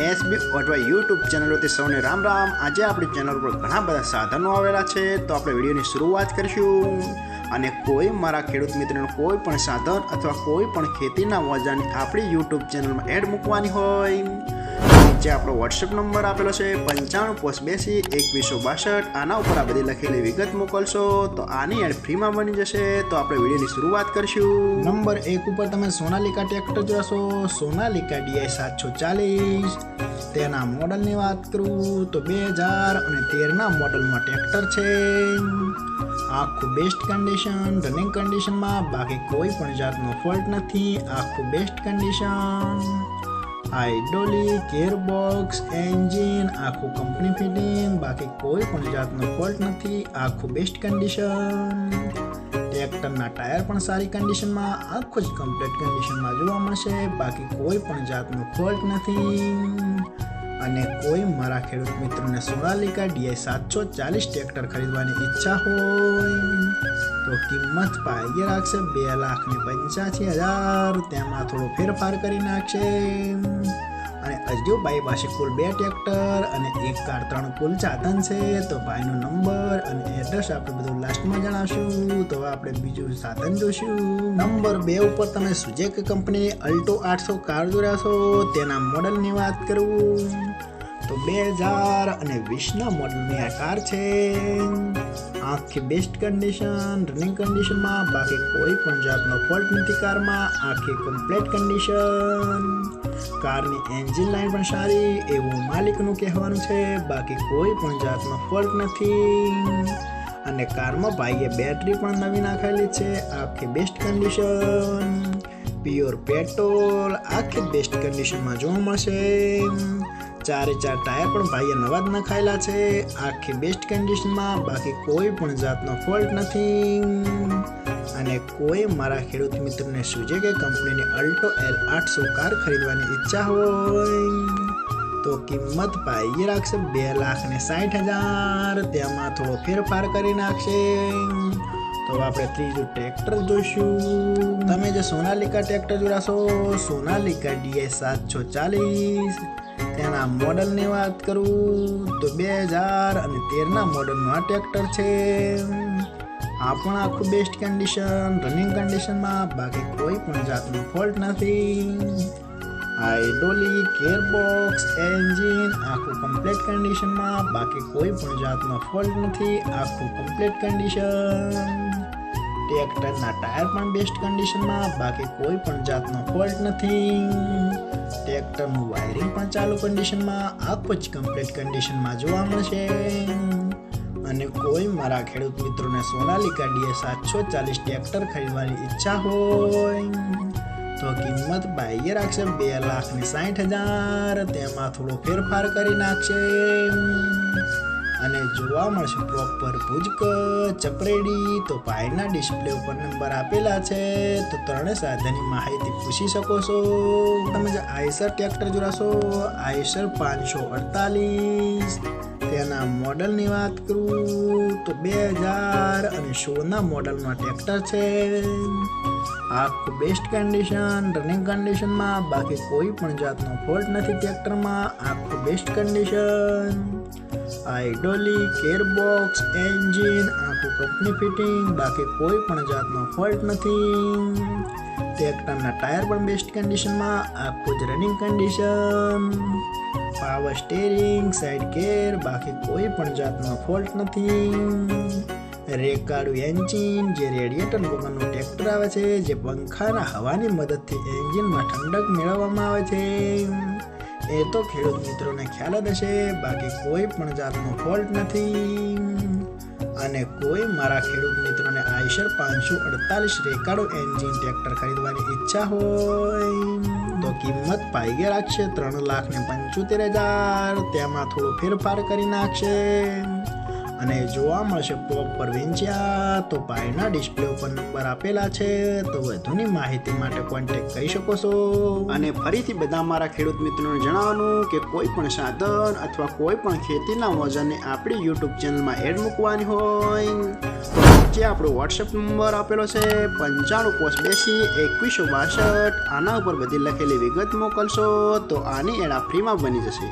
SB અથવા YouTube ચેનલોથી સૌને રામ રામ। આજે આપણી ચેનલ પર ઘણા બધા સાધનો આવેલા છે, તો આપણે વિડીયોની શરૂઆત કરીશું। અને કોઈ મારા ખેડૂત મિત્રોને કોઈ પણ સાધન અથવા કોઈ પણ ખેતીના ઓજારની આપણી યુટ્યુબ ચેનલમાં એડ મૂકવાની હોય, જે આપણો વોટ્સએપ નંબર આપેલો છે 95822162। આના ઉપર આ બધી લખેલી વિગત મોકલશો તો આની એડ ફ્રીમાં બની જશે। તો આપણે વિડીયોની શરૂઆત કરીશું। નંબર 1 ઉપર તમે સોનાલિકા ટ્રેક્ટર જોશો, સોનાલિકા DI 740। તેના મોડલની વાત કરું તો 2013ના મોડલમાં ટ્રેક્ટર છે। આખું બેસ્ટ કન્ડિશન, રનિંગ કન્ડિશનમાં, બાકી કોઈ પણ જાતનો ફોલ્ટ નથી। આખું best condition, hydraulic, gearbox, engine આખું કંપની ફિટિંગ, બાકી કોઈ પણ જાતનો ફોલ્ટ નથી। આખું બેસ્ટ કન્ડિશન। ટ્રેક્ટરના ટાયર પણ સારી કન્ડિશનમાં, આખું જ કમ્પ્લીટ કન્ડિશનમાં જોવા મળશે, બાકી કોઈ પણ જાતનો ફોલ્ટ નથી। અને કોઈ મારા ખેડૂત મિત્રોને સોનાલિકા DI 740 ટ્રેક્ટર ખરીદવાની ઈચ્છા હોય તો કિંમત પાઈ રાખશે 2,85,000। તેમાં થોડો ફેરફાર કરી નાખશે। અને હજુ ભાઈ પાસે કુલ 2 ટ્રેક્ટર અને 1 કાર 3 કુલ સાધન છે। તો ભાઈનો નંબર અને એડ્રેસ આપણે બધું લાસ્ટમાં જણાવશું। તો આપણે બીજું સાધન જોશું। નંબર 2 ઉપર તમે સુઝુકી કંપનીની અલ્ટો 800 કાર જોશો। તેના મોડલની વાત કરું તો 2020ના મોડલની આ કાર છે। આખી બેસ્ટ કન્ડિશન, રનિંગ કન્ડિશનમાં, બાકી કોઈ પણ જાતનો ફોલ્ટ નથી કારમાં। આખી કમ્પ્લીટ કન્ડિશન। કારની એન્જિન લાઇન પણ સારી એવું માલિકનું કહેવાનું છે, બાકી કોઈ પણ જાતનો ફોલ્ટ નથી। અને કારમાં ભાઈએ બેટરી પણ નવી નાખેલી છે। આખી બેસ્ટ કન્ડિશન, પ્યોર પેટ્રોલ, આખી બેસ્ટ કન્ડિશનમાં જોવા મળશે। 4 ટાયર પણ ભાઈએ નવા જ નખાયેલા છે। આખી બેસ્ટ કન્ડિશનમાં, બાકી કોઈ પણ જાતનો ફોલ્ટ નથી। અને કોઈ મારા ખેડૂત મિત્રને સુઝુકી કંપનીની અલ્ટો L800 કાર ખરીદવાની ઈચ્છા હોય તો કિંમત પાઈ રાખશે 2,60,000। તેમાં થોડો ફેરફાર કરી નાખશે। તો આપણે ત્રીજું ટ્રેક્ટર જોઈશું। તમે જે સોનાલિકા ટ્રેક્ટર જોશો, સોનાલિકા DI 740। તેના મોડલની વાત કરું તો 2013ના મોડલનું આ ટ્રેક્ટર છે। આ પણ આખું બેસ્ટ કન્ડિશન, રનિંગ કન્ડિશનમાં, બાકી કોઈ પણ જાતનો ફોલ્ટ નથી। હાઇડ્રોલિક, ગિયરબોક્સ, એન્જિન આખું કમ્પ્લીટ કન્ડિશનમાં, બાકી કોઈ પણ જાતનો ફોલ્ટ નથી। આખું કમ્પ્લીટ કન્ડિશન। ટ્રેક્ટરના ટાયર પણ બેસ્ટ કન્ડિશનમાં, બાકી કોઈ પણ જાતનો ફોલ્ટ નથી। ટ્રેક્ટરનું વાયરિંગ પણ ચાલુ કન્ડિશનમાં, આખું જ કમ્પ્લીટ કન્ડિશનમાં જોવા મળશે। અને કોઈ મારા ખેડૂત મિત્રોને સોનાલિકા DI 740 ટ્રેક્ટર ખરીદવાની ઈચ્છા હોય તો કિંમત ભાઈએ રાખશે 2,60,000। તેમાં થોડો ફેરફાર કરી નાખશે। અને જોવા મળશે પ્રોપર ભુજ ચપરેડી। તો ભાઈના ડિસ્પ્લે ઉપર નંબર આપેલા છે, તો ત્રણે સાધનની માહિતી પૂછી શકો છો। તમે જે આઈસર ટ્રેક્ટર જોશો, આઈસર 548। તેના મોડલની વાત કરું તો 2016ના મોડલમાં ટ્રેક્ટર છે। આખું બેસ્ટ કન્ડિશન, રનિંગ કન્ડિશનમાં, બાકી કોઈ પણ જાતનો ફોલ્ટ નથી ટ્રેક્ટરમાં। આખું best condition, hydraulic, gearbox, engine આખું કંપની ફિટિંગ, બાકી કોઈ પણ જાતનો ફોલ્ટ નથી। ટ્રેક્ટરના ટાયર પણ બેસ્ટ કન્ડિશનમાં, આખું જ running condition. Power steering, side ગેર, બાકી કોઈ પણ જાતનો ફોલ્ટ નથી। રેકાળું એન્જિન, જે રેડિએટર વગરનું ટ્રેક્ટર આવે છે, જે પંખાના હવાની મદદથી એન્જિનમાં ઠંડક મેળવવામાં આવે છે। એ તો ખેડૂત મિત્રોને ખ્યાલ જ હશે, બાકી કોઈ પણ જાતનો ફોલ્ટ નથી। અને કોઈ મારા ખેડૂત મિત્રોને આઈસર 548 રેકાળું એન્જિન ટ્રેક્ટર ખરીદવાની ઈચ્છા હોય તો કિંમત પાઈ રાખશે 3,75,000। તેમાં થોડો ફેરફાર કરી નાખશે। અને જોવા મળશે પ્રોપર વેંચ્યા। તો ભાઈના ડિસ્પ્લે ઉપર નંબર આપેલા છે, તો વધુની માહિતી માટે કોન્ટેક્ટ કરી શકો છો। અને ફરીથી બધા મારા ખેડૂત મિત્રોને જણાવવાનું કે કોઈ પણ સાધન અથવા કોઈ પણ ખેતીના ઓજારને આપણી યુટ્યુબ ચેનલમાં એડ મૂકવાની હોય તો નીચે આપણો વોટ્સએપ નંબર આપેલો છે 95 પોસ્ટ 2162. આના ઉપર બધી લખેલી વિગત મોકલશો તો આની એડ ફ્રીમાં બની જશે.